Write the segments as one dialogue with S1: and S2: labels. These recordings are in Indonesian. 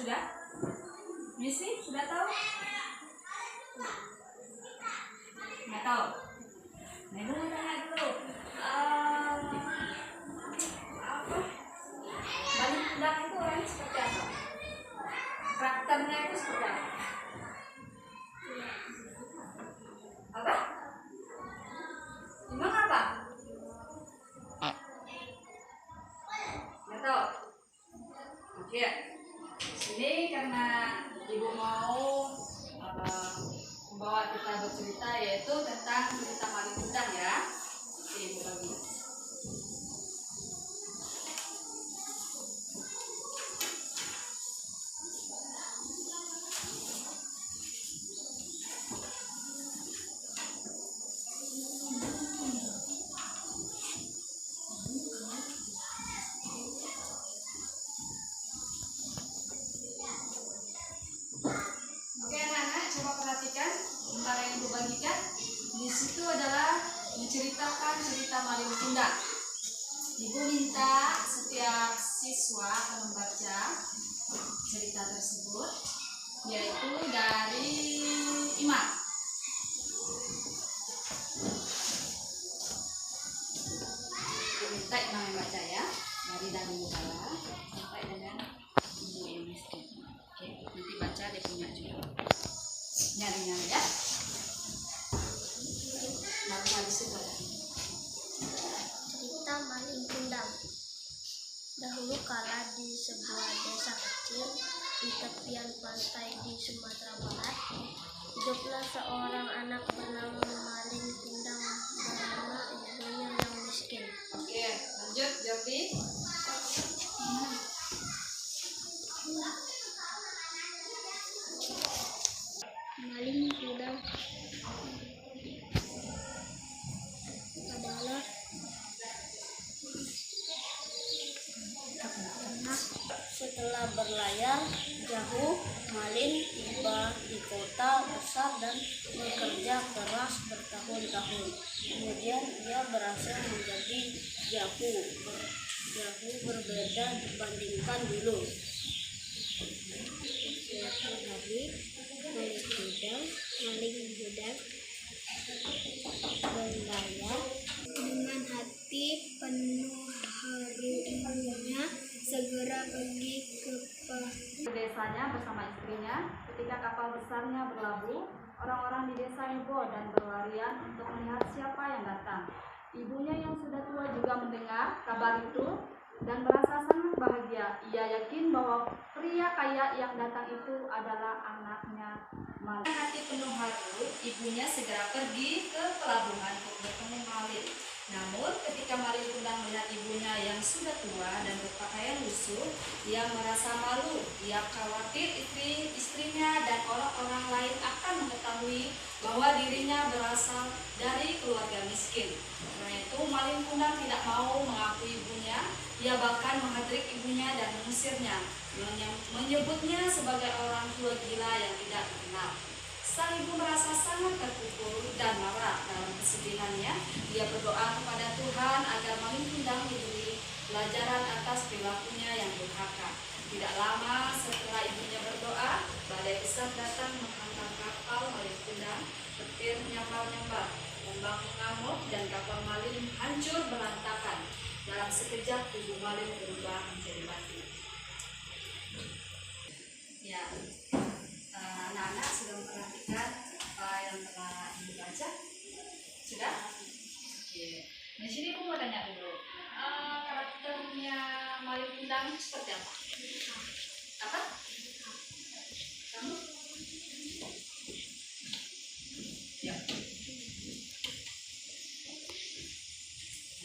S1: sudah? Misi sudah tahu? Nggak tahu. Nah, ibu mau tanya dulu. Apa? Malin Kundang itu orangnya seperti apa? Karakternya itu seperti apa? Apa? Emang apa? Nggak tahu. Oke. Sini karena ibu mau membawa kita bercerita, yaitu tentang cerita Malin Kundang ya. Oke, ibu bagi. Oke anak-anak, coba perhatikan sementara yang ibu bagikan. Di situ adalah menceritakan cerita Malin Kundang. Ibu minta setiap siswa akan membaca cerita tersebut, yaitu dari Iman. Ibu minta Iman yang baca ya, dari dahulu kala sampai dengan ibu yang miskin. Oke, nanti baca dia punya juga. Nyari-nyari ya. Nah, di situ ada.
S2: Cerita Malin Kundang. Dahulu kala di sebuah desa kecil di tepian pantai di Sumatera Barat, hiduplah seorang anak bernama Malin Kundang bersama ibunya yang miskin.
S1: Oke, lanjut Jordi.
S2: Malin Kundang adalah setelah berlayar jauh, Malin tiba di kota besar dan bekerja keras bertahun-tahun. Kemudian ia berhasil menjadi jago berbeda dibandingkan dulu. Suatu hari, Malin Kundang berlayar dengan hati penuh haru. Ibunya segera pergi ke
S1: Desanya bersama istrinya. Ketika kapal besarnya berlabuh, orang-orang di desa heboh dan berlarian untuk melihat siapa yang datang. Ibunya yang sudah tua juga mendengar kabar itu dan merasa sangat bahagia. Ia yakin bahwa pria kaya yang datang itu adalah anaknya Malin. Hati penuh haru, ibunya segera pergi ke pelabuhan untuk bertemu Malin. Namun ketika Malin Kundang melihat ibunya yang sudah tua dan berpakaian lusuh, ia merasa malu. Ia khawatir istrinya dan orang-orang lain akan mengetahui bahwa dirinya berasal dari keluarga miskin. Karena itu Malin Kundang tidak mau mengakui ibunya. Ia bahkan menghadrik ibunya dan mengusirnya, menyebutnya sebagai orang tua gila yang tidak dikenal. Sang ibu merasa sangat terpukul dan marah. Dalam kesedihannya, dia berdoa kepada Tuhan agar Malin Kundang diberi pelajaran atas perilakunya yang durhaka. Tidak lama setelah ibunya berdoa, badai besar datang menghantam kapal Malin Kundang. Petir nyambar-nyambar, ombak mengamuk, dan kapal Malin hancur berantakan. Dalam sekejap tubuh Malin berubah menjadi batu. Ya, anak-anak sudah memperhatikan apa yang telah ibu baca? Sudah? Oke. Di sini aku mau tanya dulu. Karakternya Malin Kundang seperti apa? Apa? Kamu? Ya.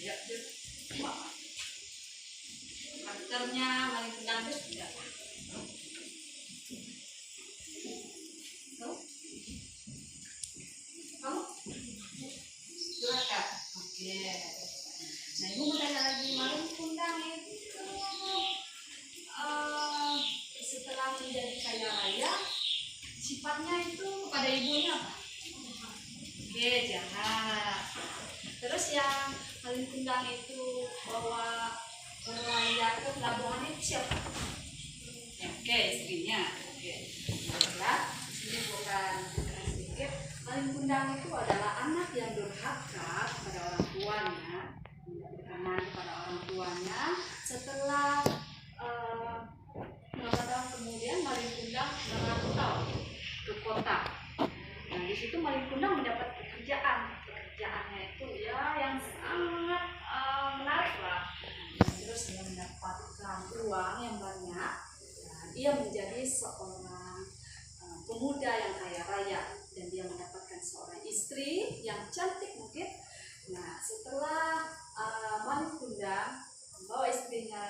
S1: Ya, karakternya Malin Kundang itu seperti apa? Kamu? Durhaka. Oke. Nah, ibu mau tanya lagi, Malin Kundang itu setelah menjadi kaya raya, sifatnya itu kepada ibunya apa? Oke, jahat. Terus yang Malin Kundang itu bawa berlayar ke pelabuhan itu siapa? Ya, oke. Oke, istrinya. Oke. Ya, ini bukan sedikit. Malin kundang itu adalah anak yang durhaka kepada orang tuanya, berkenan kepada orang tuanya. Setelah beberapa tahun kemudian Malin Kundang merantau ke kota. Nah, di situ Malin Kundang mendapat pekerjaan. Pekerjaannya itu ya yang sangat menarik lah. Terus dia mendapatkan uang yang banyak. Nah, dia menjadi seorang pemuda yang kaya raya dan dia mendapatkan seorang istri yang cantik mungkin. Nah, setelah Malin Kundang membawa istrinya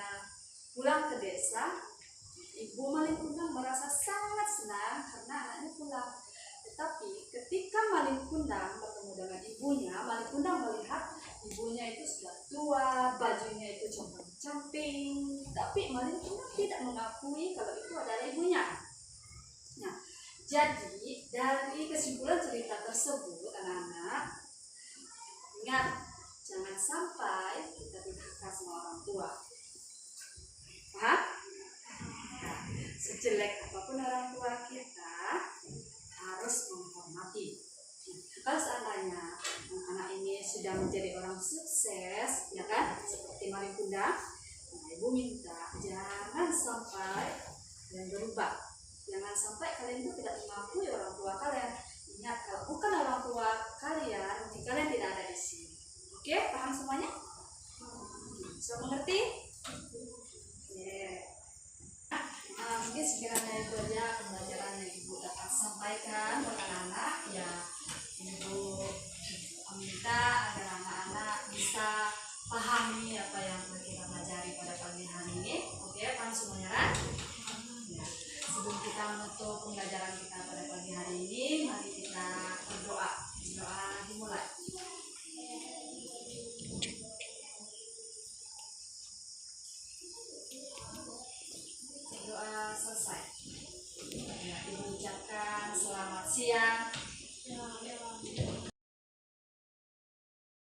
S1: pulang ke desa, Ibu Malin Kundang merasa sangat senang karena anaknya pulang. Tetapi ketika Malin Kundang bertemu dengan ibunya, Malin Kundang melihat ibunya itu sudah tua, bajunya itu compang-camping, tapi Malin Kundang tidak mengakui kalau itu adalah ibunya. Nah, jadi dari kesimpulan cerita tersebut, anak-anak, ingat, jangan sampai kita durhaka sama orang tua. Paham? Nah, sejelek apapun orang tua kita harus menghormati. Kalau seandainya anak ini sudah menjadi orang sukses, ya kan, seperti Malin Kundang, nah, ibu minta jangan sampai kalian berubah. Jangan sampai kalian itu tidak mengakui orang tua kalian. Ingat, kalau bukan orang tua kalian, kalian tidak ada di sini. Oke, paham semuanya? Bisa mengerti? Yeah. Mungkin sekiranya itu aja pembelajaran yang ibu dapat sampaikan buat anak-anak. Ya, ibu minta agar anak-anak bisa pahami apa yang kita pelajari pada pagi hari ini. Oke, paham semuanya kan? Ya. Sebelum kita menutup pembelajaran kita pada pagi hari ini, mari kita berdoa. Doa dimulai. Doa selesai. Ya, ibu ucapkan selamat siang.